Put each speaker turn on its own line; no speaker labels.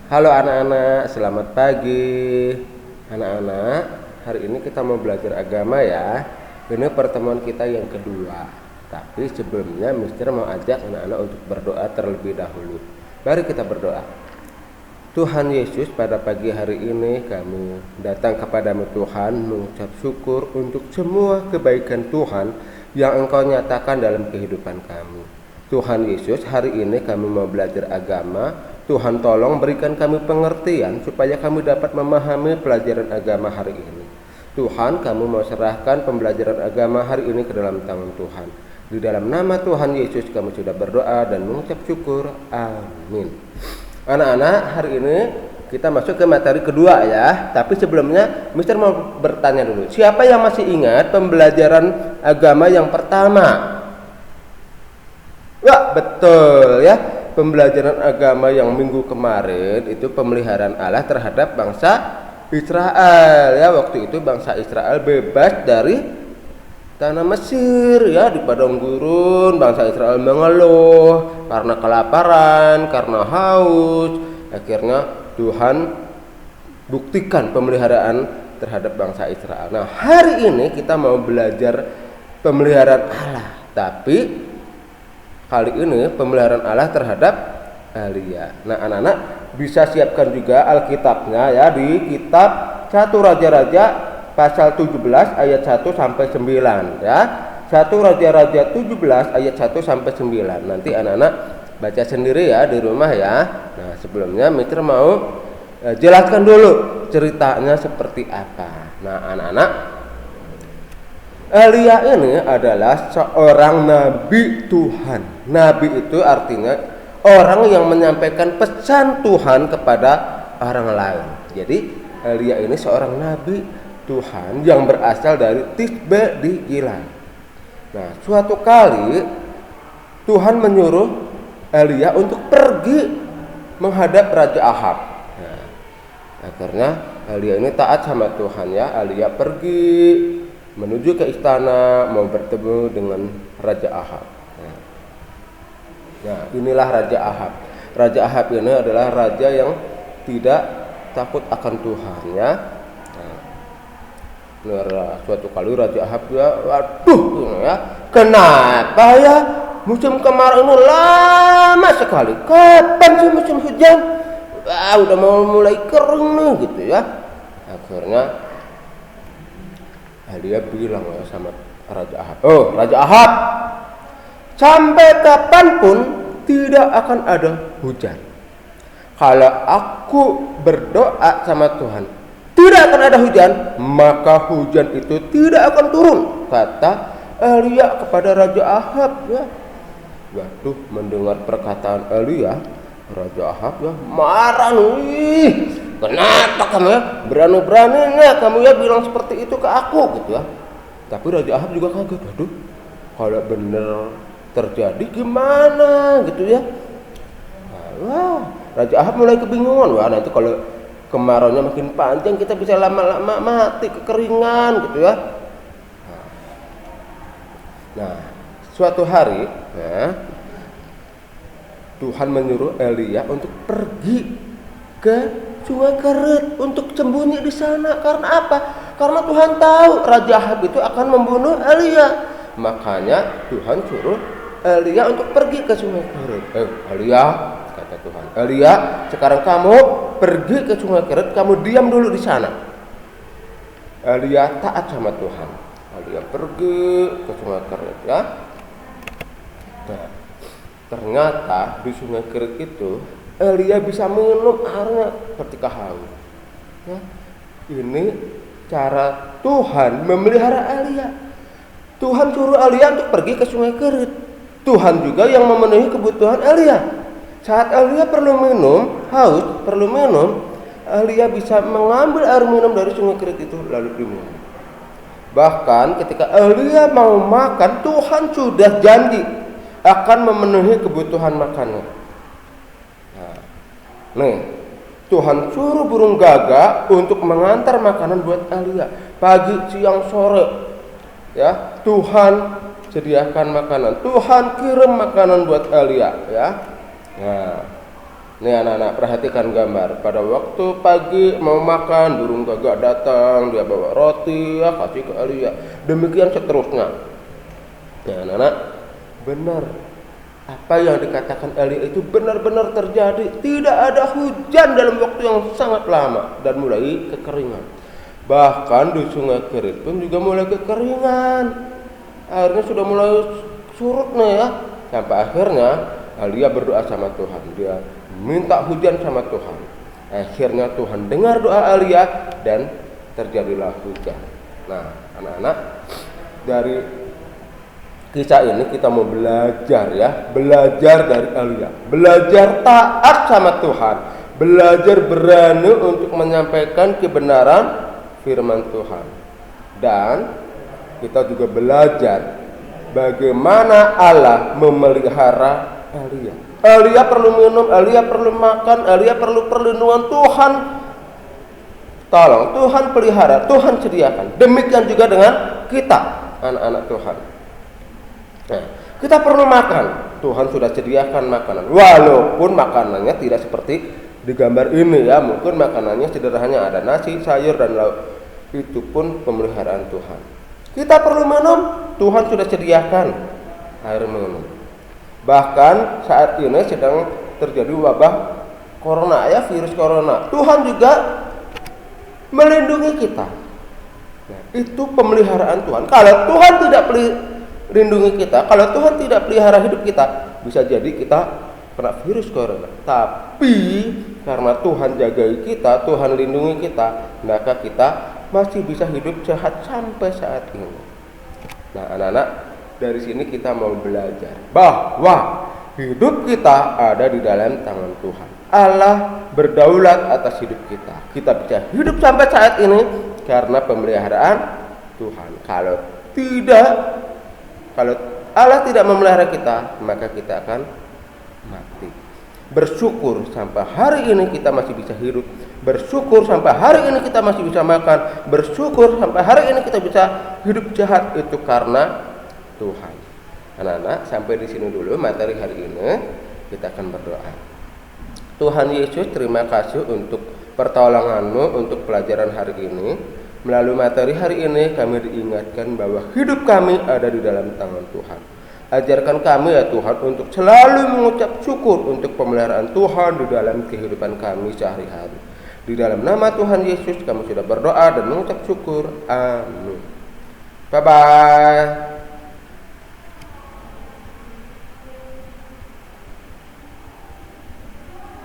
Halo anak-anak, selamat pagi. Anak-anak, hari ini kita mau belajar agama ya. Ini pertemuan kita yang kedua. Tapi sebelumnya Mister mau ajak anak-anak untuk berdoa terlebih dahulu. Mari kita berdoa. Tuhan Yesus, pada pagi hari ini kami datang kepadamu Tuhan, mengucap syukur untuk semua kebaikan Tuhan yang Engkau nyatakan dalam kehidupan kami. Tuhan Yesus, hari ini kami mau belajar agama. Tuhan tolong berikan kami pengertian supaya kami dapat memahami pelajaran agama hari ini. Tuhan, kami mau serahkan pembelajaran agama hari ini ke dalam tangan Tuhan. Di dalam nama Tuhan Yesus kami sudah berdoa dan mengucap syukur. Amin. Anak-anak, hari ini kita masuk ke materi kedua ya. Tapi sebelumnya Mister mau bertanya dulu. Siapa yang masih ingat pembelajaran agama yang pertama? Wah, betul ya. Pembelajaran agama yang minggu kemarin itu pemeliharaan Allah terhadap bangsa Israel ya. Waktu itu bangsa Israel bebas dari tanah Mesir ya. Di padang gurun bangsa Israel mengeluh karena kelaparan, karena haus. Akhirnya Tuhan buktikan pemeliharaan terhadap bangsa Israel. Nah, hari ini kita mau belajar pemeliharaan Allah, tapi kali ini pemeliharaan Allah terhadap Elia. Nah, anak-anak bisa siapkan juga Alkitabnya ya, di kitab 1 Raja-Raja pasal 17 ayat 1 sampai 9 ya. 1 Raja-Raja 17 ayat 1 sampai 9. Nanti anak-anak baca sendiri ya di rumah ya. Nah, sebelumnya Mister mau jelaskan dulu ceritanya seperti apa. Nah, anak-anak, Elia ini adalah seorang nabi Tuhan. Nabi itu artinya orang yang menyampaikan pesan Tuhan kepada orang lain. Jadi Elia ini seorang nabi Tuhan yang berasal dari Tisbe di Gilead. Nah, suatu kali Tuhan menyuruh Elia untuk pergi menghadap Raja Ahab. Nah, akhirnya Elia ini taat sama Tuhan ya. Elia pergi menuju ke istana mau bertemu dengan Raja Ahab. Nah, inilah Raja Ahab. Raja Ahab ini adalah raja yang tidak takut akan Tuhan ya. Nah, suatu kali Raja Ahab ya, waduh ya, kenapa ya musim kemarau ini lama sekali? Kapan sih musim hujan? Wah, udah mau mulai kering nih gitu ya. Akhirnya Elia bilang ya sama Raja Ahab, "Oh, Raja Ahab, sampai kapanpun tidak akan ada hujan. Kalau aku berdoa sama Tuhan, tidak akan ada hujan, maka hujan itu tidak akan turun," kata Elia kepada Raja Ahab ya. Waduh, mendengar perkataan Elia, Raja Ahab ya marah nih. "Kenapa kamu ya berani-beraninya kamu ya bilang seperti itu ke aku," gitu ya. Tapi Raja Ahab juga kaget. Waduh, kalau bener terjadi gimana gitu ya. Wah, Raja Ahab mulai kebingungan. Wah, nanti kalau kemaraunya makin panjang kita bisa lama-lama mati kekeringan gitu ya. Nah, suatu hari ya, Tuhan menyuruh Elia untuk pergi ke Sungai Kerit untuk sembunyi di sana. Karena apa? Karena Tuhan tahu Raja Ahab itu akan membunuh Elia. Makanya Tuhan suruh Elia untuk pergi ke Sungai Kerit. Elia, kata Tuhan, "Elia, sekarang kamu pergi ke Sungai Kerit, kamu diam dulu di sana." Elia taat sama Tuhan. Elia pergi ke Sungai Kerit ya. Nah, ternyata di Sungai Kerit itu Elia bisa minum airnya ketika haus. Ya, ini cara Tuhan memelihara Elia. Tuhan suruh Elia untuk pergi ke Sungai Kerit. Tuhan juga yang memenuhi kebutuhan Elia. Saat Elia perlu minum, haus, perlu minum, Elia bisa mengambil air minum dari Sungai Kerit itu lalu diminum. Bahkan ketika Elia mau makan, Tuhan sudah janji akan memenuhi kebutuhan makannya. Nih, Tuhan suruh burung gagak untuk mengantar makanan buat Elia pagi, siang, sore. Ya, Tuhan sediakan makanan. Tuhan kirim makanan buat Elia ya. Nah, Nih anak-anak, perhatikan gambar. Pada waktu pagi mau makan, burung gagak datang, dia bawa roti, ya kasih ke Elia. Demikian seterusnya. Nah anak-anak, benar. Apa yang dikatakan Elia itu benar-benar terjadi. Tidak ada hujan dalam waktu yang sangat lama dan mulai kekeringan. Bahkan di sungai Kerit pun juga mulai kekeringan. Airnya sudah mulai surut nih ya. Sampai akhirnya Elia berdoa sama Tuhan. Dia minta hujan sama Tuhan. Akhirnya Tuhan dengar doa Elia dan terjadilah hujan. Nah, anak-anak, dari kisah ini kita mau belajar ya, belajar dari Elia, belajar taat sama Tuhan, belajar berani untuk menyampaikan kebenaran firman Tuhan. Dan kita juga belajar bagaimana Allah memelihara Elia. Elia perlu minum, Elia perlu makan, Elia perlu perlindungan Tuhan. Tolong, Tuhan pelihara, Tuhan sediakan. Demikian juga dengan kita, anak-anak Tuhan. Nah, kita perlu makan. Tuhan sudah sediakan makanan. Walaupun makanannya tidak seperti di gambar ini ya. Mungkin makanannya sederhana, ada nasi, sayur, dan lauk. Itu pun pemeliharaan Tuhan. Kita perlu minum, Tuhan sudah sediakan air minum. Bahkan saat ini sedang terjadi wabah corona ya, virus corona. Tuhan juga melindungi kita. Nah, itu pemeliharaan Tuhan. Kalau Tuhan tidak melindungi kita, kalau Tuhan tidak pelihara hidup kita, bisa jadi kita kena virus corona. Tapi karena Tuhan jagai kita, Tuhan lindungi kita, maka kita masih bisa hidup sehat sampai saat ini. Nah, anak-anak, dari sini kita mau belajar bahwa hidup kita ada di dalam tangan Tuhan. Allah berdaulat atas hidup kita. Kita bisa hidup sampai saat ini karena pemeliharaan Tuhan. Kalau Allah tidak memelihara kita, maka kita akan mati. Bersyukur sampai hari ini kita masih bisa hidup. Bersyukur sampai hari ini kita masih bisa makan. Bersyukur sampai hari ini kita bisa hidup sehat, itu karena Tuhan. Anak-anak, sampai di sini dulu materi hari ini. Kita akan berdoa. Tuhan Yesus, terima kasih untuk pertolongan-Mu untuk pelajaran hari ini. Melalui materi hari ini kami diingatkan bahwa hidup kami ada di dalam tangan Tuhan. Ajarkan kami ya Tuhan untuk selalu mengucap syukur untuk pemeliharaan Tuhan di dalam kehidupan kami sehari-hari. Di dalam nama Tuhan Yesus kami sudah berdoa dan mengucap syukur. Amin. Bye-bye.